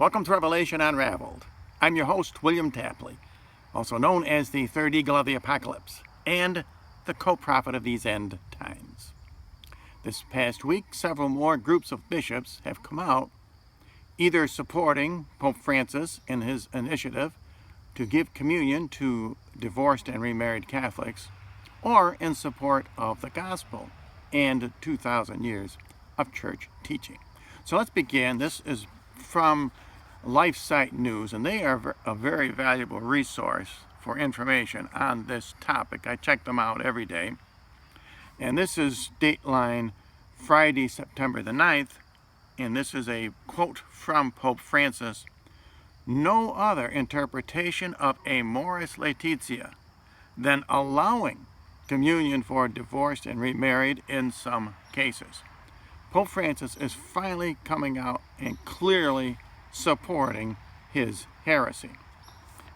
Welcome to Revelation Unraveled. I'm your host, William Tapley, also known as the third eagle of the apocalypse and the co-prophet of these end times. This past week, several more groups of bishops have come out either supporting Pope Francis in his initiative to give communion to divorced and remarried Catholics, or in support of the gospel and 2,000 years of church teaching. So let's begin. This is from LifeSite News, and they are a very valuable resource for information on this topic. I check them out every day. And this is Dateline Friday, September the 9th, and this is a quote from Pope Francis: "No other interpretation of Amoris Laetitia than allowing communion for divorced and remarried in some cases." Pope Francis is finally coming out and clearly supporting his heresy.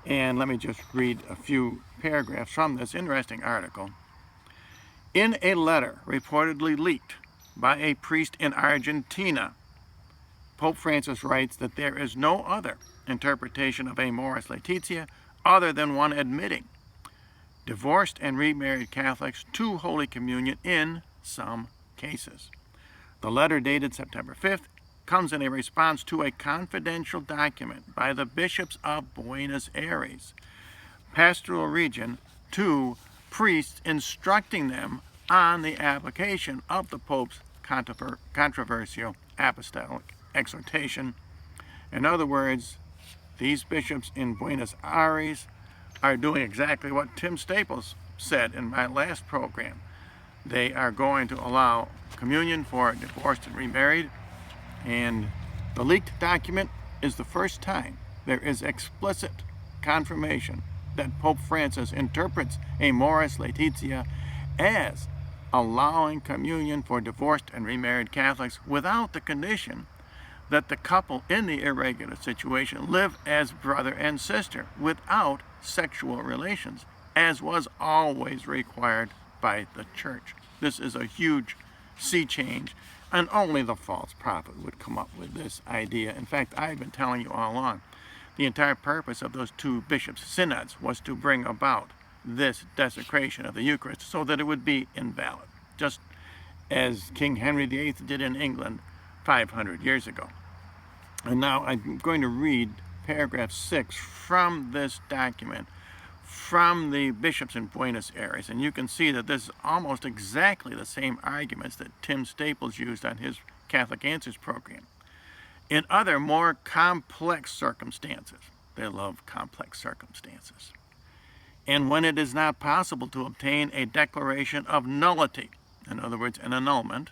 And let me just read a few paragraphs from this interesting article. In a letter reportedly leaked by a priest in Argentina, Pope Francis writes that there is no other interpretation of Amoris Laetitia other than one admitting divorced and remarried Catholics to Holy Communion in some cases. The letter, dated September 5th, comes in a response to a confidential document by the bishops of Buenos Aires pastoral region to priests, instructing them on the application of the Pope's controversial apostolic exhortation. In other words, these bishops in Buenos Aires are doing exactly what Tim Staples said in my last program. They are going to allow communion for divorced and remarried, and the leaked document is the first time there is explicit confirmation that Pope Francis interprets Amoris Laetitia as allowing communion for divorced and remarried Catholics without the condition that the couple in the irregular situation live as brother and sister without sexual relations, as was always required by the Church. This is a huge sea change, and only the false prophet would come up with this idea. In fact, I've been telling you all along, the entire purpose of those two bishops' synods was to bring about this desecration of the Eucharist so that it would be invalid, just as King Henry VIII did in England 500 years ago. And now I'm going to read paragraph 6 from this document from the bishops in Buenos Aires, and you can see that this is almost exactly the same arguments that Tim Staples used on his Catholic Answers program. In other more complex circumstances, they love complex circumstances, and when it is not possible to obtain a declaration of nullity, in other words, an annulment,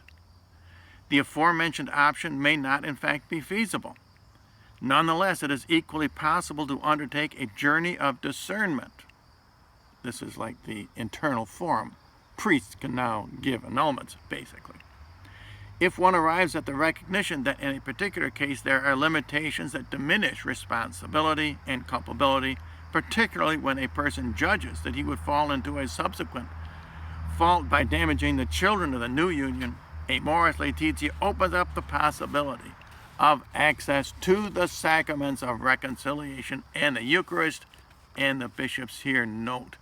the aforementioned option may not in fact be feasible. Nonetheless, it is equally possible to undertake a journey of discernment. This is like the internal forum. Priests can now give annulments, basically. If one arrives at the recognition that in a particular case there are limitations that diminish responsibility and culpability, particularly when a person judges that he would fall into a subsequent fault by damaging the children of the new union, Amoris Laetitia opens up the possibility of access to the sacraments of reconciliation and the Eucharist. And the bishops here note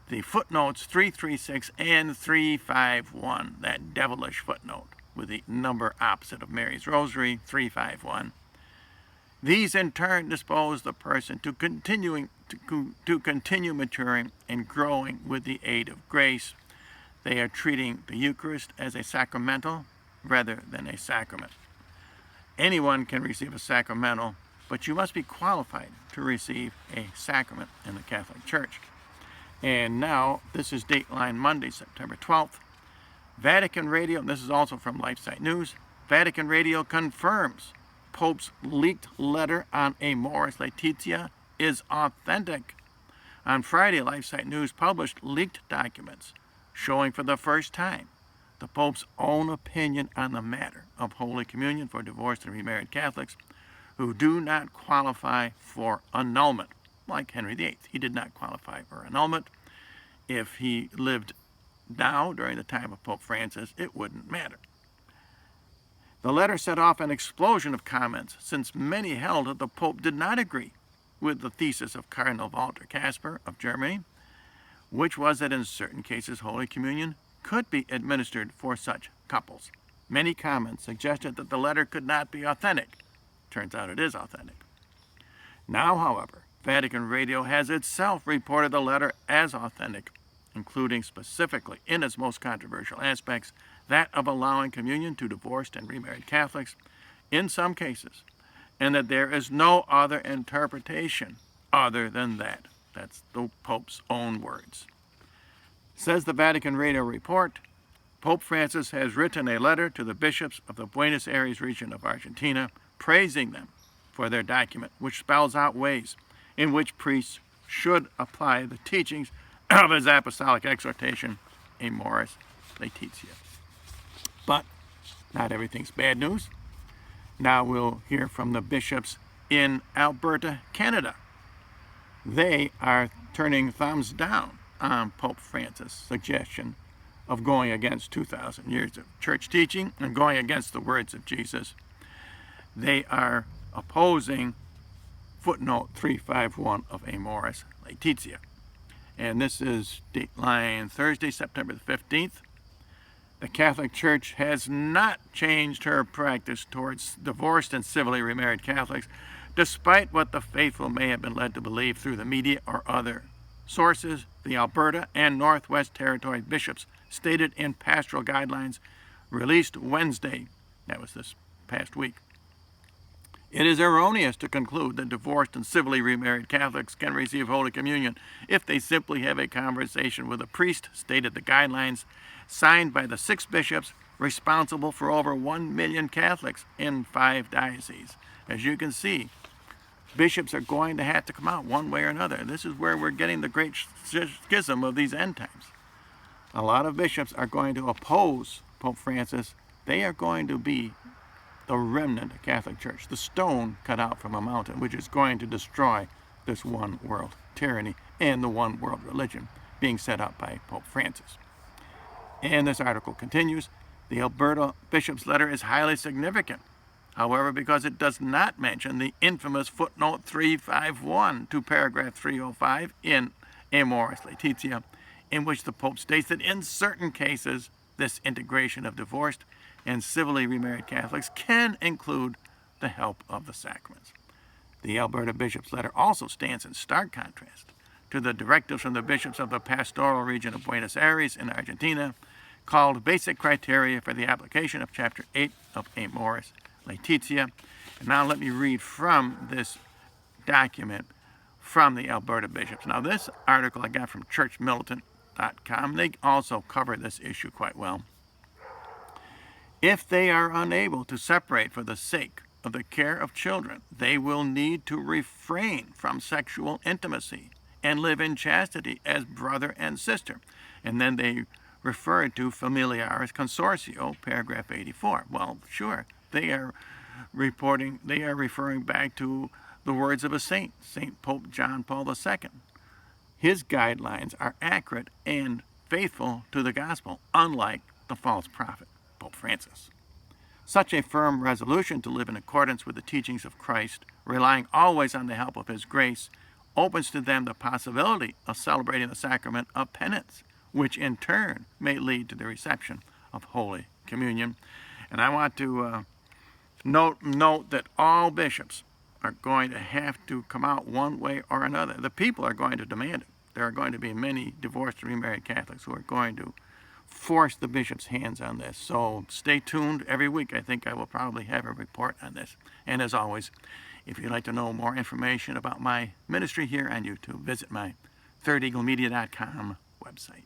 the footnotes 336 and 351, that devilish footnote with the number opposite of Mary's Rosary, 351. These in turn dispose the person to continue maturing and growing with the aid of grace. They are treating the Eucharist as a sacramental rather than a sacrament. Anyone can receive a sacramental, but you must be qualified to receive a sacrament in the Catholic Church. And now, this is Dateline Monday, September 12th. Vatican Radio, and this is also from LifeSite News, Vatican Radio confirms Pope's leaked letter on Amoris Laetitia is authentic. On Friday, LifeSite News published leaked documents showing for the first time the Pope's own opinion on the matter of Holy Communion for divorced and remarried Catholics who do not qualify for annulment. Like Henry VIII, he did not qualify for annulment. If he lived now during the time of Pope Francis, it wouldn't matter. The letter set off an explosion of comments, since many held that the Pope did not agree with the thesis of Cardinal Walter Casper of Germany, which was that in certain cases Holy Communion could be administered for such couples. Many comments suggested that the letter could not be authentic. Turns out it is authentic. Now, however, Vatican Radio has itself reported the letter as authentic, including specifically in its most controversial aspects that of allowing communion to divorced and remarried Catholics in some cases, and that there is no other interpretation other than that. That's the Pope's own words. Says the Vatican Radio report, Pope Francis has written a letter to the bishops of the Buenos Aires region of Argentina, praising them for their document, which spells out ways in which priests should apply the teachings of his apostolic exhortation, Amoris Laetitia. But not everything's bad news. Now we'll hear from the bishops in Alberta, Canada. They are turning thumbs down on Pope Francis' suggestion of going against 2,000 years of church teaching and going against the words of Jesus. They are opposing footnote 351 of Amoris Laetitia. And this is dateline Thursday, September the 15th. The Catholic Church has not changed her practice towards divorced and civilly remarried Catholics, despite what the faithful may have been led to believe through the media or other sources. The Alberta and Northwest Territory bishops stated in pastoral guidelines released Wednesday, that was this past week, it is erroneous to conclude that divorced and civilly remarried Catholics can receive Holy Communion if they simply have a conversation with a priest, stated the guidelines, signed by the 6 bishops responsible for over 1 million Catholics in 5 dioceses. As you can see, bishops are going to have to come out one way or another. This is where we're getting the great schism of these end times. A lot of bishops are going to oppose Pope Francis. They are going to be the remnant of Catholic Church, the stone cut out from a mountain, which is going to destroy this one world tyranny and the one world religion being set up by Pope Francis. And this article continues, the Alberta bishop's letter is highly significant, however, because it does not mention the infamous footnote 351 to paragraph 305 in Amoris Laetitia, in which the Pope states that in certain cases, this integration of divorced and civilly remarried Catholics can include the help of the sacraments. The Alberta bishop's letter also stands in stark contrast to the directives from the bishops of the pastoral region of Buenos Aires in Argentina, called Basic Criteria for the Application of Chapter 8 of Amoris Laetitia. And now let me read from this document from the Alberta bishops. Now this article I got from churchmilitant.com. They also cover this issue quite well. If they are unable to separate for the sake of the care of children, they will need to refrain from sexual intimacy and live in chastity as brother and sister. And then they refer to Familiaris Consortio, paragraph 84. Well, sure, they are referring back to the words of a saint, St. Pope John Paul II. His guidelines are accurate and faithful to the gospel, unlike the false prophet, Pope Francis. Such a firm resolution to live in accordance with the teachings of Christ, relying always on the help of his grace, opens to them the possibility of celebrating the sacrament of penance, which in turn may lead to the reception of Holy Communion. And I want to note that all bishops are going to have to come out one way or another. The people are going to demand it. There are going to be many divorced and remarried Catholics who are going to force the bishop's hands on this. So stay tuned. Every week I think I will probably have a report on this. And as always, if you'd like to know more information about my ministry here on YouTube, visit my thirdeaglemedia.com website.